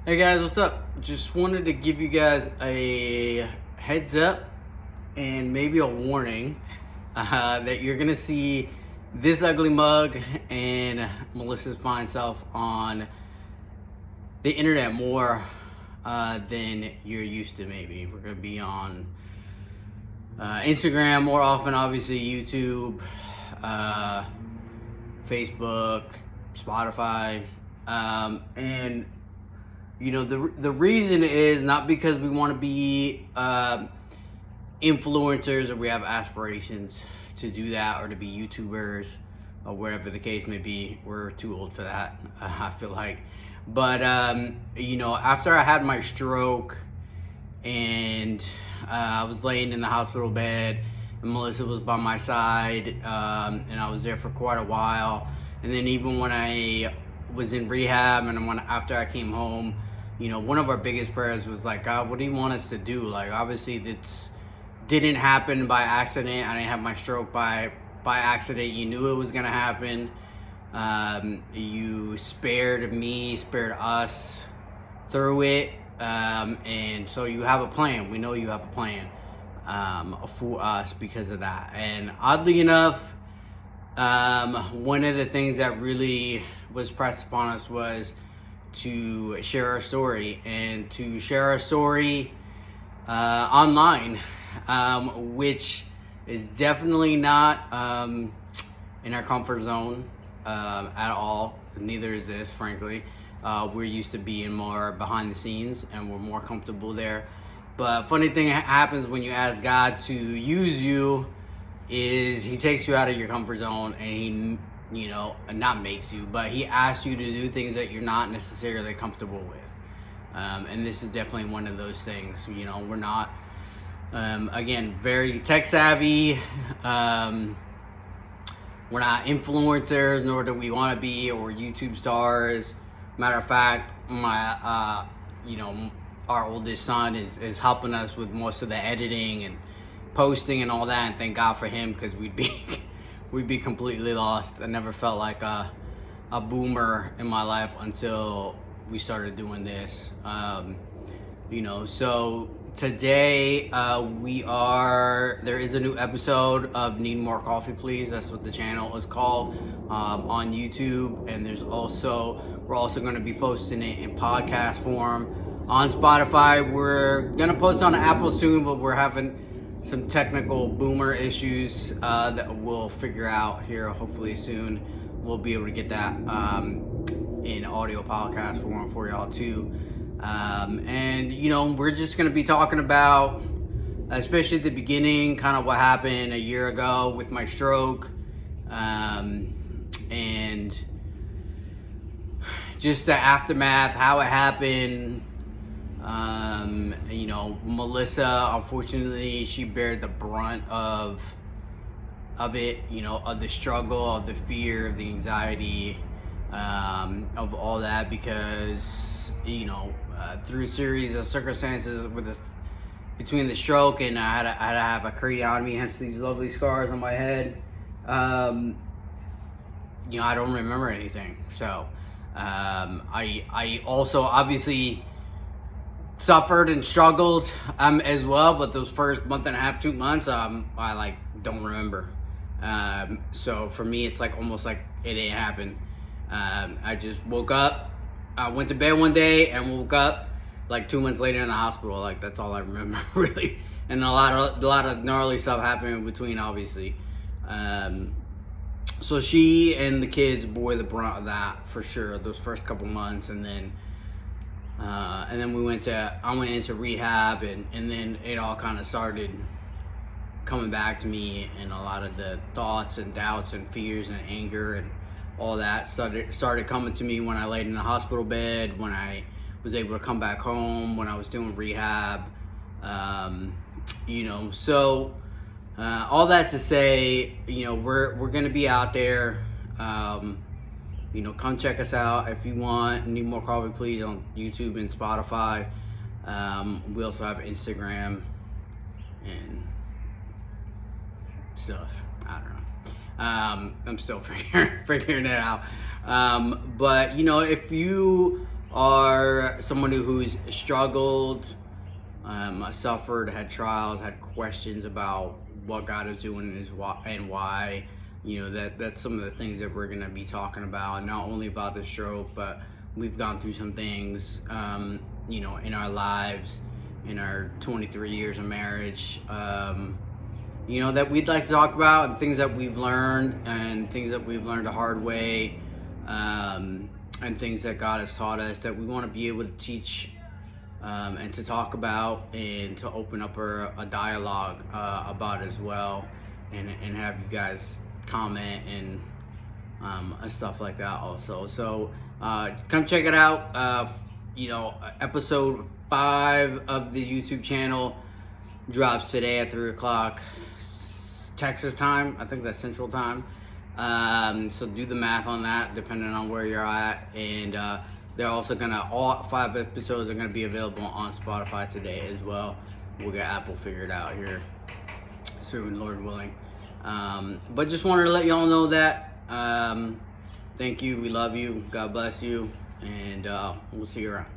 Hey guys, what's up? Just wanted to give you guys a heads up and maybe a warning that you're gonna see this ugly mug and Melissa's fine self on the internet more than you're used to. Maybe we're gonna be on Instagram more often, obviously YouTube, Facebook, Spotify, and you know, the reason is not because we want to be influencers or we have aspirations to do that or to be YouTubers or whatever the case may be. We're too old for that, I feel like. But, you know, after I had my stroke and I was laying in the hospital bed and Melissa was by my side, and I was there for quite a while. And then even when I was in rehab and after I came home, you know, one of our biggest prayers was like, God, what do you want us to do? Like, obviously this didn't happen by accident. I didn't have my stroke by accident. You knew it was gonna happen. You spared me, spared us through it. And so you have a plan. We know you have a plan for us because of that. And oddly enough, one of the things that really was pressed upon us was to share our story and to share our story online, which is definitely not in our comfort zone at all. Neither is this, frankly. We're used to being more behind the scenes and we're more comfortable there. But funny thing happens when you ask God to use you is he takes you out of your comfort zone and he, you know, not makes you, but he asks you to do things that you're not necessarily comfortable with. And this is definitely one of those things. You know, we're not, again, very tech savvy. We're not influencers, nor do we want to be, or YouTube stars. Matter of fact, my, you know, our oldest son is helping us with most of the editing and posting and all that, and thank God for him, because we'd be completely lost. I never felt like a boomer in my life until we started doing this. You know, so today there is a new episode of Need More Coffee Please. That's what the channel is called, on YouTube. And we're also going to be posting it in podcast form on Spotify. We're going to post on Apple soon, but we're having some technical boomer issues that we'll figure out here hopefully soon. We'll be able to get that in audio podcast form for y'all too. And you know, we're just gonna be talking about, especially at the beginning, kind of what happened a year ago with my stroke, and just the aftermath, how it happened. You know, Melissa, unfortunately, she bared the brunt of it, you know, of the struggle, of the fear, of the anxiety, of all that, because, you know, through a series of circumstances between the stroke and I had to have a craniotomy, hence these lovely scars on my head. You know, I don't remember anything. So, I also obviously suffered and struggled as well, but those first month and a half, 2 months, I like don't remember. So for me, it's like almost like it didn't happen. I just woke up, I went to bed one day and woke up like 2 months later in the hospital. Like, that's all I remember really. And a lot of gnarly stuff happened in between, obviously. So she and the kids bore the brunt of that for sure, those first couple months. And then I went into rehab, and then it all kind of started coming back to me, and a lot of the thoughts and doubts and fears and anger and all that started coming to me when I laid in the hospital bed, when I was able to come back home, when I was doing rehab. You know, so all that to say, you know, we're gonna be out there. You know, come check us out if you want. Need More Coffee Please on YouTube and Spotify. We also have Instagram and stuff. I don't know. I'm still figuring it out. But you know, if you are someone who's struggled, suffered, had trials, had questions about what God is doing and why, that's some of the things that we're going to be talking about. Not only about the stroke, but we've gone through some things, in our lives, in our 23 years of marriage, that we'd like to talk about, and things that we've learned, and things that we've learned the hard way, and things that God has taught us that we want to be able to teach, and to talk about, and to open up a dialogue about as well, and have you guys comment and stuff like that also. So come check it out. Episode 5 of the YouTube channel drops today at 3 o'clock Texas time. I think that's Central time. So do the math on that, depending on where you're at. And they're also all 5 episodes are gonna be available on Spotify today as well. We'll get Apple figured out here soon, Lord willing. But just wanted to let y'all know that. Thank you. We love you. God bless you. And we'll see you around.